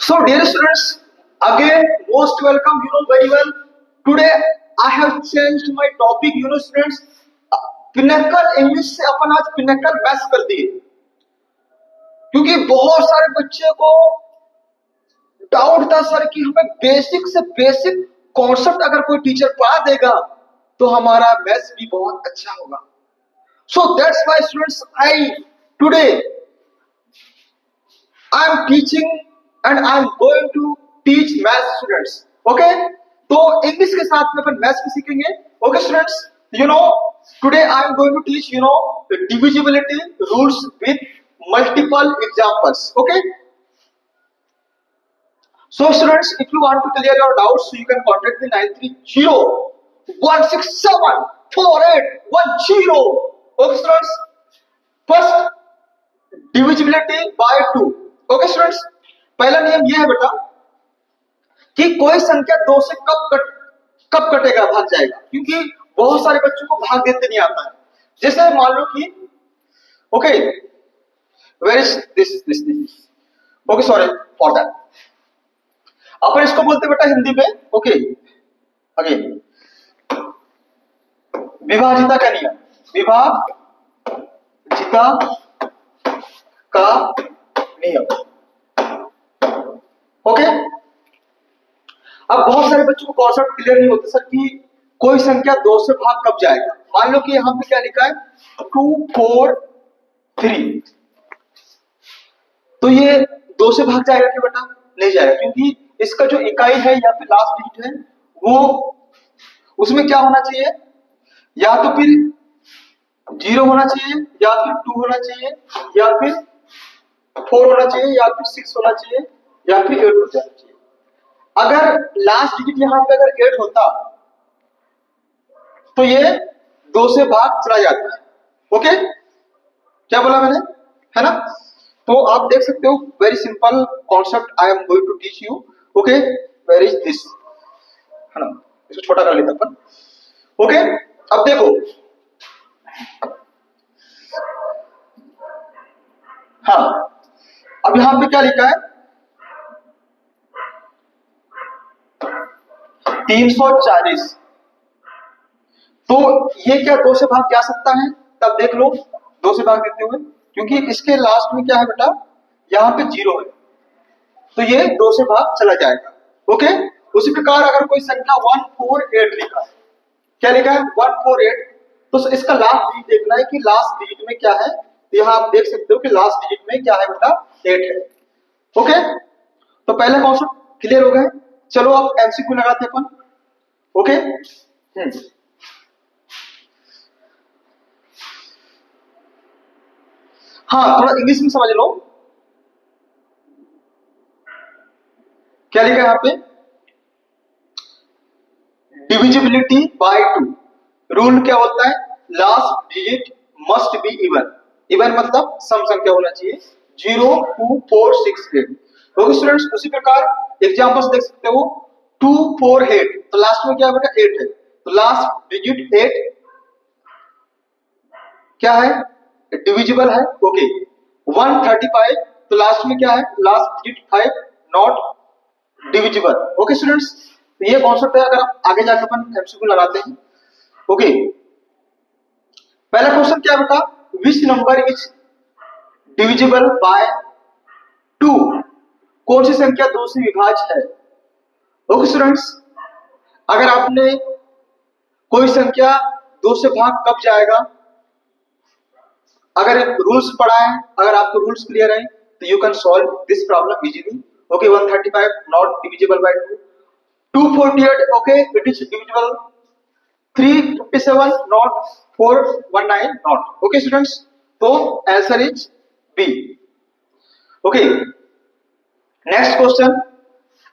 So, dear students, again, most welcome. You know very well. Today, I have changed my topic. You know, students, pinnacle English से अपन आज pinnacle maths कर दिए, क्योंकि बहुत सारे बच्चे को डाउट था सर कि हमें बेसिक से बेसिक कॉन्सेप्ट अगर कोई टीचर पढ़ा देगा तो हमारा मैथ्स भी बहुत अच्छा होगा. So that's why students, today I am teaching and I am going to teach math students. Okay? तो इंग्लिश के साथ में अपन मैथ्स भी सीखेंगे. Okay students, you know today I am going to teach the divisibility rules with multiple examples. Okay? So students, if you want to clear your doubts, so you can contact me 930-167-4810. Okay students, first divisibility by 2. Okay students, पहला नियम यह है बेटा कि कोई संख्या 2 से कब कटेगा, भाग जाएगा, क्योंकि बहुत सारे बच्चों को भाग देते नहीं आता है. जैसे मान लो कि okay, where is this okay, sorry for that. अपन इसको बोलते बेटा हिंदी में, ओके अगेन, विभाजिता का नियम, विभाजिता का नियम. ओके, अब बहुत सारे बच्चों को कॉन्सेप्ट क्लियर नहीं होता सर कि कोई संख्या 2 से भाग कब जाएगा. मान लो कि यहां पे क्या लिखा है 2 4 3, तो ये 2 से भाग जाएगा क्या बेटा? नहीं जाएगा, क्योंकि इसका जो इकाई है या फिर लास्ट डिजिट है वो उसमें क्या होना चाहिए, या तो फिर 0 होना चाहिए, या फिर 2 होना चाहिए, या फिर 4 होना चाहिए, या फिर 6 होना चाहिए, या फिर 8 हो जाना चाहिए. अगर लास्ट डिजिट यहां पे अगर 8 होता तो ये 2 से भाग चला जाता है. ओके, क्या बोला मैंने, है ना? तो आप देख सकते हो, very simple concept I am going to teach you. Okay, where is this, है ना? इसको छोटा कर लेते अपन. ओके, अब देखो, हाँ, अब यहां पे क्या लिखा है 340, तो ये क्या 2 से भाग जा सकता है? तब देख लो 2 से भाग देते हुए, क्योंकि इसके लास्ट में क्या है बेटा, यहां पे 0 है, तो ये 2 से भाग चला जाएगा. ओके, उसी प्रकार अगर कोई संख्या 148 लिखा है, क्या लिखा है 148, तो इसका लास्ट डिजिट देखना है कि लास्ट डिजिट में क्या है. तो यहां आप देख सकते हो कि लास्ट डिजिट में क्या है बेटा, 8 है. ओके, तो पहला कॉन्सेप्ट क्लियर हो गया. चलो अब एमसीक्यू लगाते हैं अपन. ओके, हाँ, थोड़ा इंग्लिश में समझ लो. क्या लिखा है यहाँ पे, डिविजिबिलिटी बाय 2. रूल क्या होता है, last digit must be even. Even मतलब सम संख्या होना चाहिए, 0 2 4 6 8. ओके स्टूडेंट्स, उसी प्रकार एग्जांपल्स देख सकते हो 2 4 8, तो लास्ट में क्या है बेटा 8 है, तो लास्ट डिजिट 8 क्या है, डिविजिबल है. ओके, 135, तो लास्ट में क्या है, last digit 5 not divisible. Okay students, तो ये कॉन्सेप्ट है. अगर आप आगे जाकर अपन एमसीक्यू लगाते हैं. ओके, पहला क्वेश्चन क्या बेटा, which number is divisible by 2. कौन सी संख्या 2 से विभाज्य है? ओके स्टूडेंट्स, अगर आपने कोई संख्या 2 से भाग कब जाएगा, अगर रूल्स पढ़ा है, अगर आपको रूल्स क्लियर है, तो you can solve this problem easily. Okay, 135 not divisible by 2. 248, okay, it is divisible. 357 not, 419 not. Okay students, तो answer is B. Okay, next question,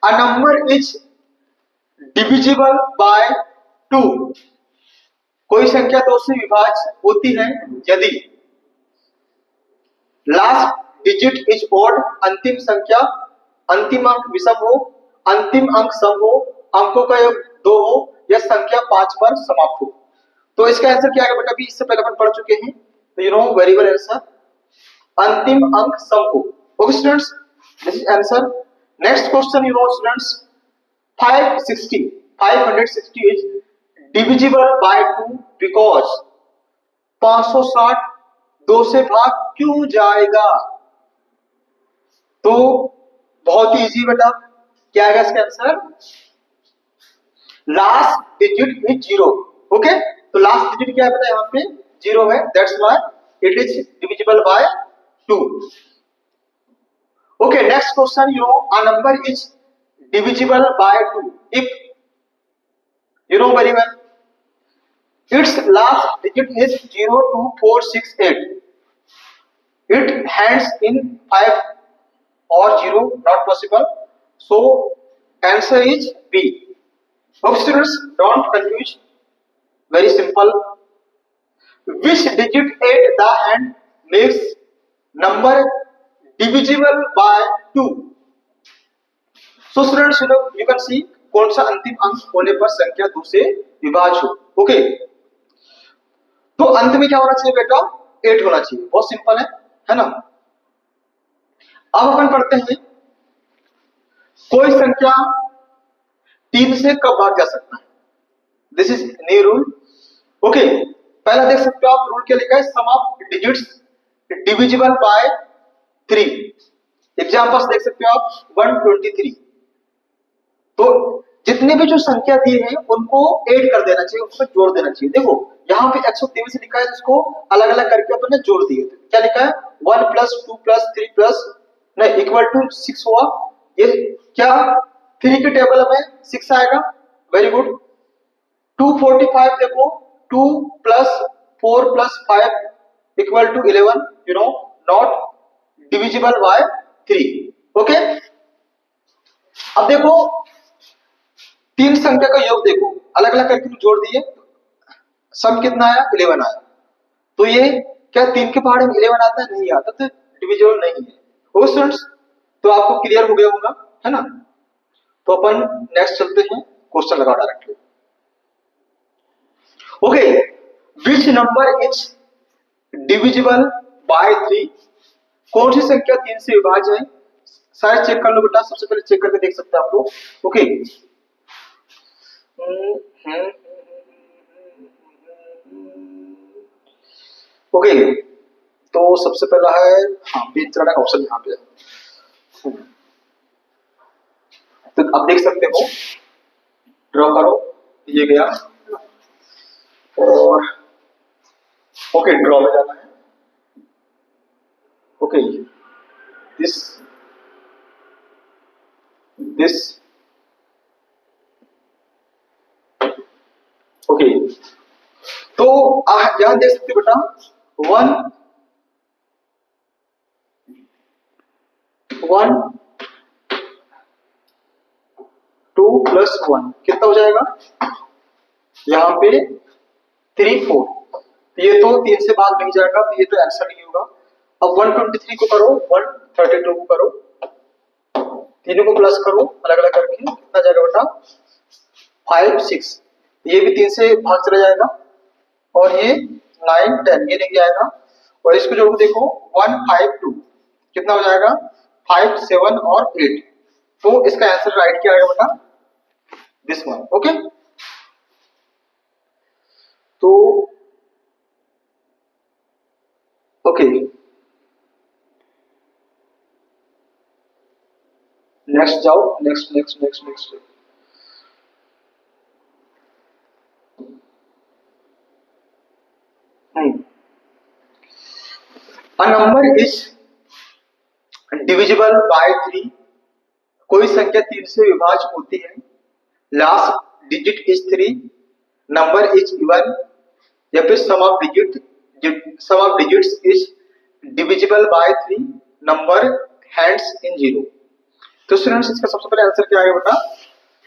a number is divisible by 2. कोई संख्या 2 से विभाज्य होती है यदि लास्ट डिजिट इज ऑड, अंतिम संख्या, अंतिम अंक विषम हो, अंतिम अंक सम हो, अंकों का योग 2 हो, या संख्या 5 पर समाप्त हो. तो इसका आंसर क्या है बेटा, अभी इससे पहले अपन पढ़ चुके हैं, तो you know very well answer, अंतिम अंक सम हो. Okay students, this is answer. Next question you know students, 560 is divisible by 2 because 560 2 से भाग क्यों जाएगा? तो बहुत ही इजी बेटा, क्या आएगा इसका answer? Last digit is 0। Okay, तो लास्ट डिजिट क्या है बेटा? यहाँ पे 0 है, that's why it is divisible by 2। Okay, next question, you know a number is divisible by 2 if you know very well its last digit is 0 2 4 6 8, it ends in 5 or 0, not possible, so answer is B. Hope students don't confuse, very simple. Which digit at the end makes number divisible by 2? So students, you can see कौन सा अंतिम अंक होने पर संख्या 2 से विभाज्य हो। Okay, तो अंत में क्या होना चाहिए बेटा? 8 होना चाहिए, बहुत सिंपल है ना। अब अपन पढ़ते हैं कोई संख्या 3 से कब भाग जा सकता है। This is new rule. Okay, पहला देख सकते हो आप, रूल क्या लिखा है? Sum of digits divisible by 3। Examples देख सकते हो आप, 123। तो जितने भी जो संख्या दी है उनको ऐड कर देना चाहिए, उसको जोड़ देना चाहिए। देखो यहाँ पे 123 लिखा है, इसको अलग अलग करके अपन ने जोड़ दिए। क्या लिखा है? 1 + 2 + 3 + नहीं इक्वल टू 6 हुआ। ये क्या 3 के टेबल में 6 आएगा, वेरी गुड। 245 देखो, 2 + 4 + 5 equal to 11, you know not divisible by 3। Okay, अब देखो 3 संख्या का योग देखो, अलग अलग करके जोड़ दिए, सम कितना आया? 11 आया। तो ये क्या 3 के पहाड़ में 11 आता है? नहीं आता, तो डिविजिबल नहीं है। ओ स्टूडेंट्स, तो आपको क्लियर हो गया होगा, है ना। तो अपन नेक्स्ट चलते हैं, क्वेश्चन लगाओ directly. Okay, which number is divisible by 3? कौन सी संख्या 3 से विभाज्य है? सारे चेक कर लो बेटा, सबसे पहले चेक करके देख सकते हैं आप लोग। ओके, ओके, तो सबसे पहला है, हाँ बीच चढ़ा का ऑप्शन यहाँ पे। तो अब देख सकते हो, ड्रॉ करो, ये गया, और ओके ड्रॉ में जाना है। ओके, दिस ओके, तो यहां देख सकते बेटा 1 2 + 1 कितना हो जाएगा? यहाँ पे 3 4, ये तो 3 से भाग नहीं जाएगा, तो ये तो आंसर नहीं होगा। अब 123 को करो, 132 को करो, तीनों को प्लस करो अलग अलग करके, कितना जाएगा बेटा? 5 6, ये भी 3 से भाग चला जाएगा, और ये 9 10 ये नहीं जाएगा, और इसको जोड़ देखो 1 5 2 कितना हो जाएगा? 5 7 और 8। तो इसका आंसर राइट क्या आएगा बेटा? This one. ओके, तो ओके, नेक्स्ट जाओ, next next next next. A number is divisible by 3, कोई संख्या 3 से विभाज्य होती है, last digit is 3, number is even, या फिर sum of digits is divisible by 3, number ends in 0। तो स्टूडेंट्स इसका सबसे पहले आंसर क्या आएगा बेटा?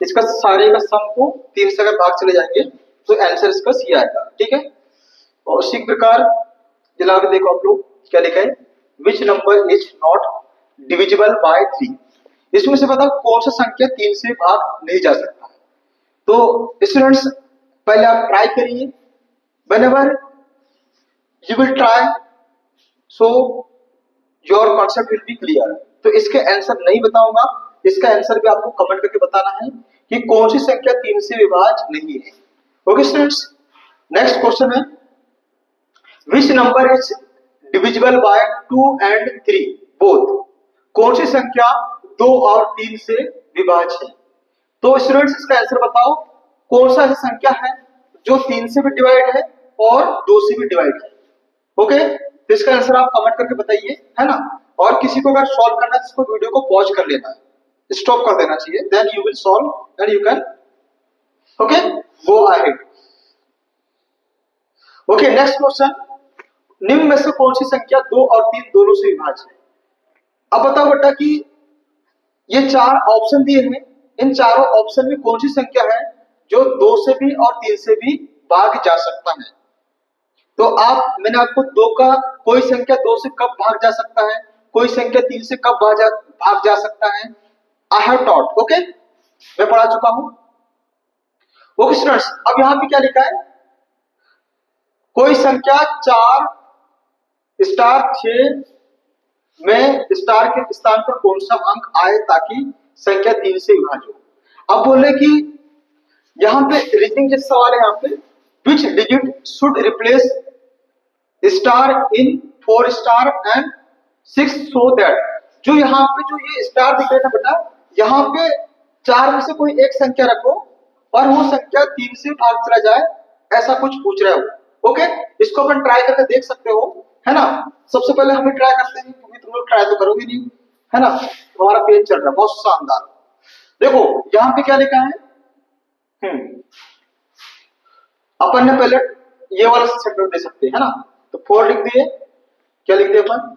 इसका सारे का सम को 3 से अगर भाग चले जाएंगे तो आंसर इसका सी आएगा, ठीक है। और उसी प्रकार दिला के देखो आप लोग, क्या लिखा है? Which number is not divisible by 3? इसमें से बताओ कौन सा संख्या 3 से भाग नहीं जा सकता है। तो स्टूडेंट्स पहले आप ट्राई करिए, whenever you will try so your concept will be clear। तो इसके आंसर नहीं बताऊंगा, इसका आंसर भी आपको कमेंट करके बताना है कि कौन सी संख्या 3 से विभाज्य नहीं है। ओके स्टूडेंट्स, नेक्स्ट क्वेश्चन है which number is divisible by 2 and 3 both. कौन सी संख्या 2 और 3 से विभाज्य है। तो स्टूडेंट्स इसका आंसर बताओ, कौन सा ऐसी संख्या है जो 3 से भी डिवाइड है और 2 से भी डिवाइड है। ओके, तो इसका आंसर आप कमेंट करके बताइए, है ना। और किसी को अगर सॉल्व करना है तो वीडियो को पॉज कर लेना है, स्टॉप कर देना चाहिए, then you will solve and you can okay go ahead. Okay, next question, निम्न में से कौन सी संख्या 2 और 3 दोनों से विभाज्य है। अब बताओ बेटा कि ये 4 ऑप्शन दिए हैं, इन चारों ऑप्शन में कौन सी संख्या है जो 2 से भी और 3 से भी भाग जा सकता है। तो मैंने आपको 2 का कोई संख्या 2 से कब भाग जा सकता है, कोई संख्या 3 से कब भाग जा सकता है, आई हैव टॉट। ओके, मैं पढ़ा चुका हूं। ओके स्टूडेंट्स, अब यहां पे क्या लिखा है, कोई संख्या 4 स्टार 6 में स्टार के स्थान पर कौन सा अंक आए ताकि संख्या 3 से विभाज्य हो। अब बोले कि यहां पे रीजनिंग जैसा सवाल है, यहां पे which digit should replace star in 4 star and 6 so that. जो यहाँ पे जो ये स्टार दिख रहे ना बेटा, यहाँ पे 4 में से कोई एक संख्या रखो और वो संख्या 3 से भाग चला जाए, ऐसा कुछ पूछ रहे हो। ओके, इसको अपन ट्राई करके देख सकते हो, है ना। सबसे पहले हम ट्राई करते हैं क्योंकि तुम लोग ट्राई तो करोगे नहीं, है ना। हमारा पेज चल रहा है बहुत शानदार। देखो यहाँ पे क्या लिखा है, अपन ने पहले ये वाला सेक्टर दे सकते हैं ना। तो 4 लिख दिए, क्या लिख दिए अपन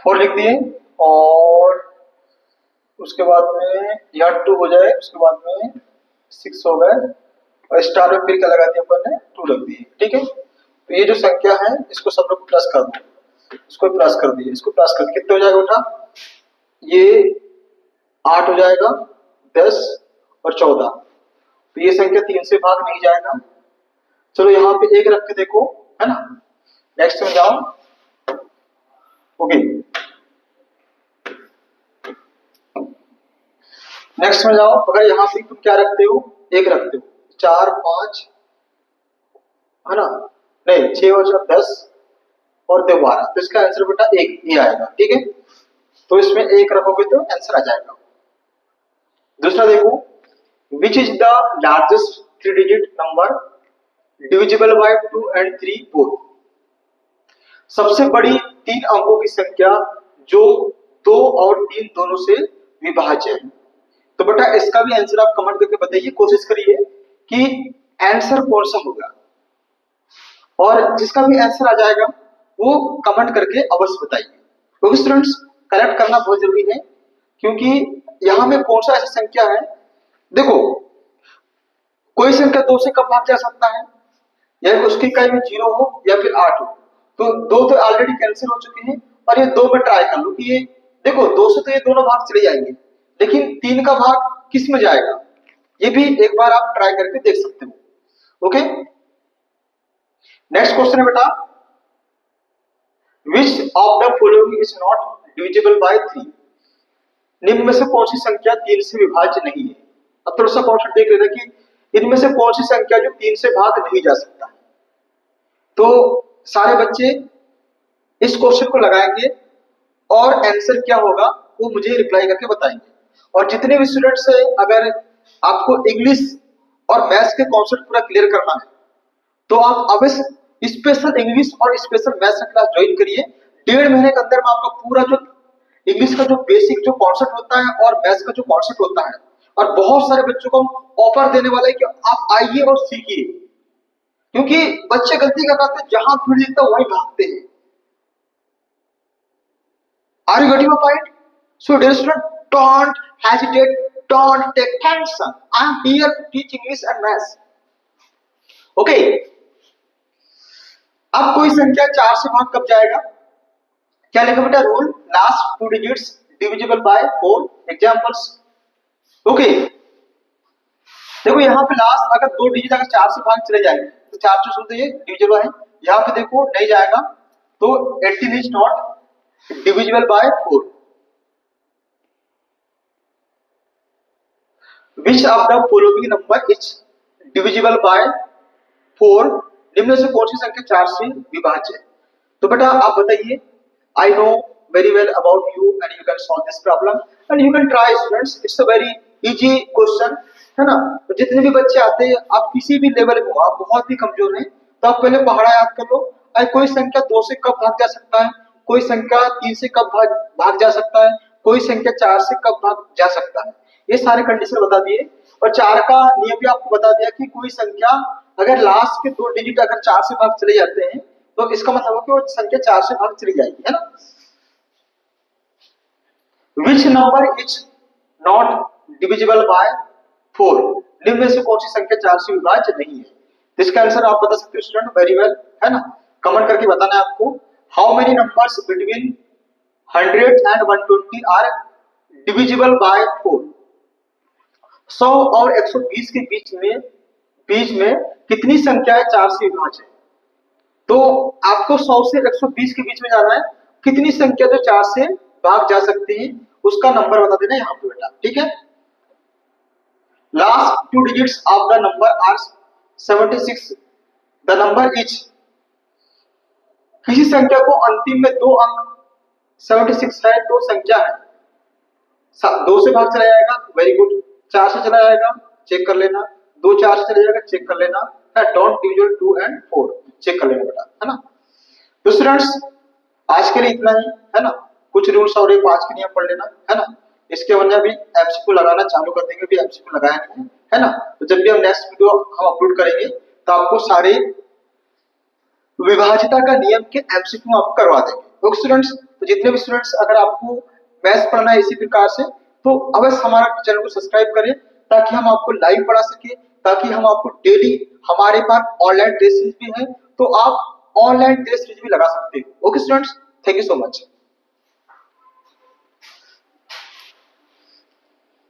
4 लिख दिए, और उसके बाद में यहाँ 2 हो जाए, उसके बाद में 6 हो गए, और स्टार में फिर क्या लगा दिया अपन ने 2 लग दिए। ठीक है, तो ये जो संख्या है इसको सब लोग प्लस कर दो, इसको प्लस कर दिए, इसको प्लस कर कितने हो जाएगा बेटा, ये 8 हो जाएगा, 10 और 14। तो ये संख्या 3 से भाग नहीं जाएगा। चलो यहाँ पे 1 रख के देखो, है ना। नेक्स्ट में जाओ। ओके, नेक्स्ट में जाओ। अगर यहाँ पे तुम क्या रखते हो, 1 रखते हो, 4 5 है ना, नहीं 6 और 4 10 और 2 12, तो इसका आंसर बेटा 1 ही आएगा। ठीक है, तो इसमें 1 रखोगे तो आंसर आ जाएगा। दूसरा देखो, which is the largest 3 digit number divisible by 2 and 3 both. सबसे बड़ी 3 अंकों की संख्या जो 2 और 3 दोनों से विभाज्य है। तो बेटा इसका भी आंसर आप कमेंट करके बताइए, कोशिश करिए कि आंसर कौन सा होगा, और जिसका भी आंसर आ जाएगा वो कमेंट करके अवश्य बताइए। क्योंकि स्टूडेंट्स करेक्ट करना बहुत जरूरी है, क्योंकि यहां में कौन सा ऐसी संख्या है, देखो कोई संख्या 2 से कब भाग जा सकता है, या उसकी इकाई में 0 हो या फिर 8 हो। तो 2 तो ऑलरेडी कैंसिल हो चुके हैं, और ये 2 में ट्राई कर लो कि ये देखो 2 से तो ये दोनों भाग चले जाएंगे, लेकिन 3 का भाग किस में जाएगा, ये भी एक बार आप ट्राई करके देख सकते हो। ओके, नेक्स्ट क्वेश्चन है बेटा, which of the following is not divisible by 3। निम्न में से कौन सी संख्या 3 से विभाज्य नहीं है। अब थोड़ा सा कॉन्सेप्ट देख लेना कि इनमें से कौन सी संख्या जो 3 से भाग नहीं जा सकता। तो सारे बच्चे इस क्वेश्चन को लगाएंगे और आंसर क्या होगा वो मुझे रिप्लाई करके बताएंगे। और जितने भी स्टूडेंट्स हैं, अगर आपको इंग्लिश और मैथ्स के कॉन्सेप्ट पूरा क्लियर करना है तो आप अवश्य स्पेशल इंग्लिश और स्पेशल मैथ्स क्लास ज्वाइन करिए। 1.5 महीने के अंदर में आपका पूरा जो इंग्लिश का जो बेसिक जो कॉन्सेप्ट होता है और मैथ्स का जो कॉन्सेप्ट होता है, और बहुत सारे बच्चों को ऑफर देने वाला है कि आप आइए और सीखिए, क्योंकि बच्चे गलती क्या करते हैं, जहां भीड़ दिखता है वहीं भागते हैं। Are you getting my point? So dear student, don't hesitate, don't take tension, I am here to teach English and maths. Okay, अब कोई संख्या 4 से भाग कब जाएगा, क्या लिखा बेटा, rule last 2 digits divisible by 4 examples. Okay, देखो यहाँ पे लास्ट अगर 2 डिजिट अगर 4 से भाग चले जाएंगे तो 4 से शुद्ध ये डिविजिबल है। यहाँ पे देखो नहीं जाएगा, तो 18 is not divisible by 4। Which of the following number is divisible by 4? निम्न से कौन सी संख्या 4 से विभाज्य है? तो बेटा आप बताइए। I know very well about you and you can solve this problem and you can try students, it's a very easy question, है ना। तो जितने भी बच्चे आते हैं, आप किसी भी लेवल में हो, आप बहुत ही कमजोर हैं, तो आप पहले पहाड़ा याद कर लो। अरे कोई संख्या 2 से कब भाग जा सकता है, कोई संख्या 3 से कब भाग जा सकता है, कोई संख्या 4 से कब भाग जा सकता है, ये सारे कंडीशन बता दिए। और 4 का नियम भी आपको बता दिया कि कोई संख्या अगर लास्ट के 2 डिजिट अगर 4 से भाग चले जाते हैं तो इसका मतलब है कि वो संख्या 4 से भाग चली जाएगी, है ना। Which number is not divisible by 4? निम्न में से कौन सी संख्या 4 से विभाज्य नहीं है? इसका आंसर आप बता सकते हो स्टूडेंट, वेरी वेल, है ना। कमेंट करके बताना है आपको। How many numbers between 100 and 120 are divisible by 4? 100 और 120 के बीच में कितनी संख्याएं 4 से विभाज्य है? तो आपको 100 से 120 के बीच में जाना है, कितनी संख्या जो 4 से भाग जा सकती है उसका नंबर बता देना यहाँ पे बेटा, ठीक है। Last 2 digits of the number are 76, the number is, किसी संख्या को अंतिम में 2 अंक 76 है तो संख्या है 2 से भाग चला जाएगा, वेरी गुड। 4 से चला जाएगा, चेक कर लेना। 2 4 से चला जाएगा, चेक कर लेना। डोंट डिविजिबल 2 एंड 4, चेक कर लेना बेटा, है ना। तो स्टूडेंट्स आज के लिए इतना ही, है ना। कुछ रूल्स और एक 5 के नियम पढ़ लेना, है ना। इसके वजह भी एमसीक्यू लगाना चालू कर देंगे, भी एमसीक्यू लगाया नहीं है ना। तो जब भी हम नेक्स्ट वीडियो हम अपलोड करेंगे तो आपको सारे विभाज्यता का नियम के एमसीक्यू आपको करवा देंगे। ओके स्टूडेंट्स, तो जितने भी स्टूडेंट्स अगर आपको मैथ्स पढ़ना है इसी प्रकार से तो अवश्य हमारा चैनल को सब्सक्राइब करें ताकि हम आपको लाइव पढ़ा सके, ताकि हम आपको डेली, हमारे पास ऑनलाइन टेस्ट सीरीज भी है तो आप ऑनलाइन टेस्ट सीरीज भी लगा सकते हो। Okay students, thank you so much.